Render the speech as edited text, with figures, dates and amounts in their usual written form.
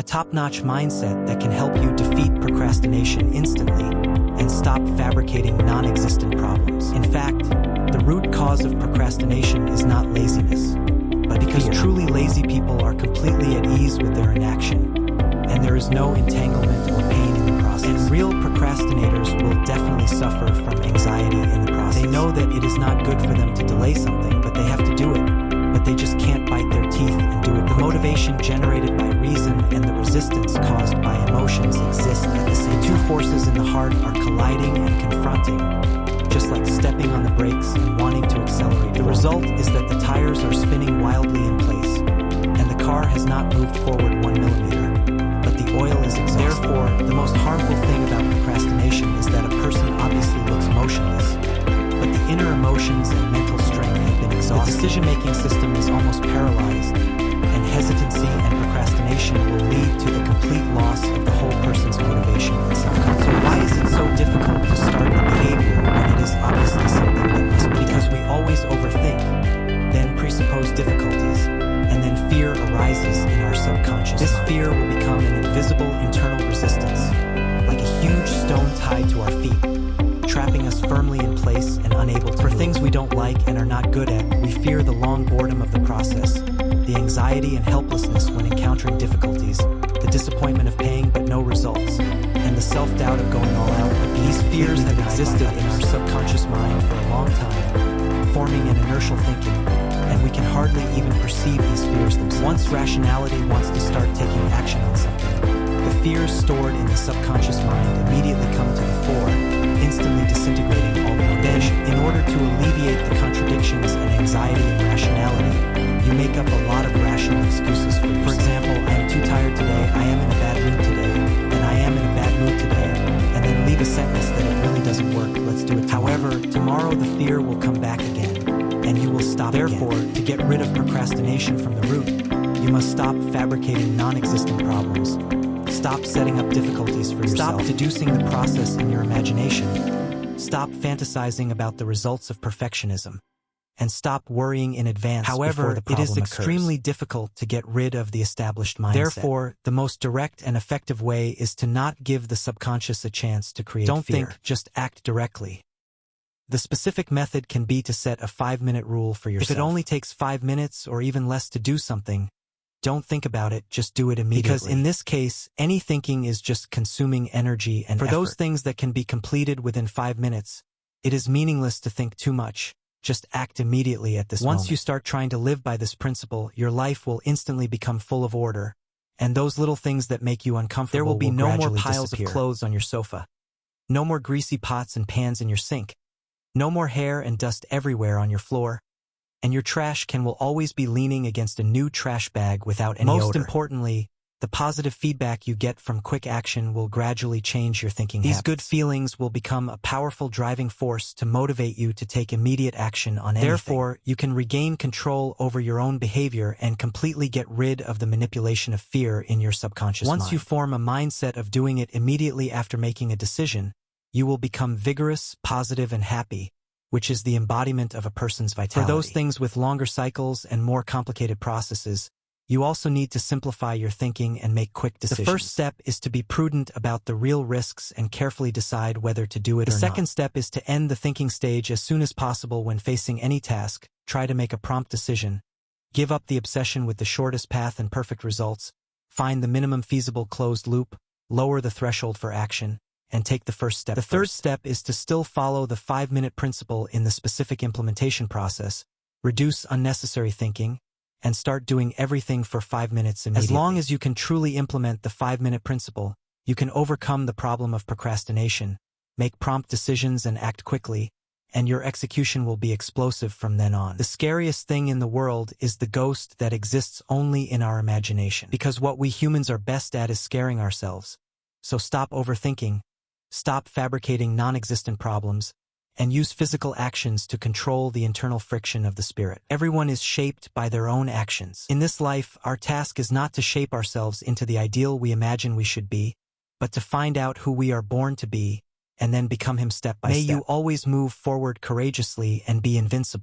top-notch mindset that can help you defeat procrastination instantly and stop fabricating non-existent problems. In fact, the root cause of procrastination is not laziness, but because truly lazy people are completely at ease with their inaction, and there is no entanglement or pain in the process. And real procrastinators will definitely suffer from anxiety in the process. They know that it is not good for them to delay something, but they have to do it. But they just can't bite their teeth and do it quickly. The motivation generated by reason and the resistance caused by emotions exist at the same time. Two forces in the heart are colliding and confronting, just like stepping on the brakes and wanting to accelerate. The result is that the tires are spinning wildly in place, and the car has not moved forward 1 millimeter, but the oil is exhausted. Therefore, the most harmful thing about procrastination is that a person obviously looks motionless, but the inner emotions and mental strength have been exhausted. The decision-making system is almost paralyzed, and hesitancy and procrastination will lead to the complete loss of the whole person's motivation and self-confidence. So why is it so difficult to start a behavior when it is obviously something that must be? Because we always overthink, then presuppose difficulties, and then fear arises in our subconscious mind. This fear will become an invisible internal resistance, like a huge stone tied to our feet, trapping us firmly in place and unable to move. For things we don't like and are not good at, we fear the long boredom of the process, the anxiety and helplessness when encountering difficulties, the disappointment of paying but no results, and the self-doubt of going all out. These fears have existed in our subconscious mind for a long time, forming an inertial thinking, and we can hardly even perceive these fears themselves. Once rationality wants to start taking action on something, the fears stored in the subconscious mind immediately come to the fore, instantly disintegrating all the motivation. In order to alleviate the contradictions and anxiety and rationality, you make up a lot of rational excuses for yourself. For example, I am too tired today, I am in a bad mood today, and I am in a bad mood today, and then leave a sentence that it really doesn't work, let's do it tomorrow. However, tomorrow the fear will come back again, and you will stop. Therefore, to get rid of procrastination from the root, you must stop fabricating non-existent problems. Stop setting up difficulties for yourself. Stop deducing the process in your imagination. Stop fantasizing about the results of perfectionism. And stop worrying in advance. However, it is extremely difficult to get rid of the established mindset. Therefore, the most direct and effective way is to not give the subconscious a chance to create fear. Don't think, just act directly. The specific method can be to set a 5-minute rule for yourself. If it only takes 5 minutes or even less to do something, don't think about it, just do it immediately. Because in this case, any thinking is just consuming energy and effort. For those things that can be completed within 5 minutes, it is meaningless to think too much. Just act immediately at this moment. Once you start trying to live by this principle, your life will instantly become full of order, and those little things that make you uncomfortable there will be no more piles of clothes on your sofa, no more greasy pots and pans in your sink, no more hair and dust everywhere on your floor, and your trash can will always be leaning against a new trash bag without any odor. Most importantly, the positive feedback you get from quick action will gradually change your thinking habits. These good feelings will become a powerful driving force to motivate you to take immediate action on anything. Therefore, you can regain control over your own behavior and completely get rid of the manipulation of fear in your subconscious mind. Once you form a mindset of doing it immediately after making a decision, you will become vigorous, positive, and happy, which is the embodiment of a person's vitality. For those things with longer cycles and more complicated processes, you also need to simplify your thinking and make quick decisions. The first step is to be prudent about the real risks and carefully decide whether to do it or not. The second step is to end the thinking stage as soon as possible when facing any task. Try to make a prompt decision. Give up the obsession with the shortest path and perfect results. Find the minimum feasible closed loop. Lower the threshold for action, and take the first step. The third step is to still follow the 5-minute principle in the specific implementation process. Reduce unnecessary thinking, and start doing everything for 5 minutes immediately. As long as you can truly implement the 5-minute principle, you can overcome the problem of procrastination, make prompt decisions and act quickly, and your execution will be explosive from then on. The scariest thing in the world is the ghost that exists only in our imagination. Because what we humans are best at is scaring ourselves. So stop overthinking, stop fabricating non-existent problems, and use physical actions to control the internal friction of the spirit. Everyone is shaped by their own actions. In this life, our task is not to shape ourselves into the ideal we imagine we should be, but to find out who we are born to be, and then become him step by step. May you always move forward courageously and be invincible.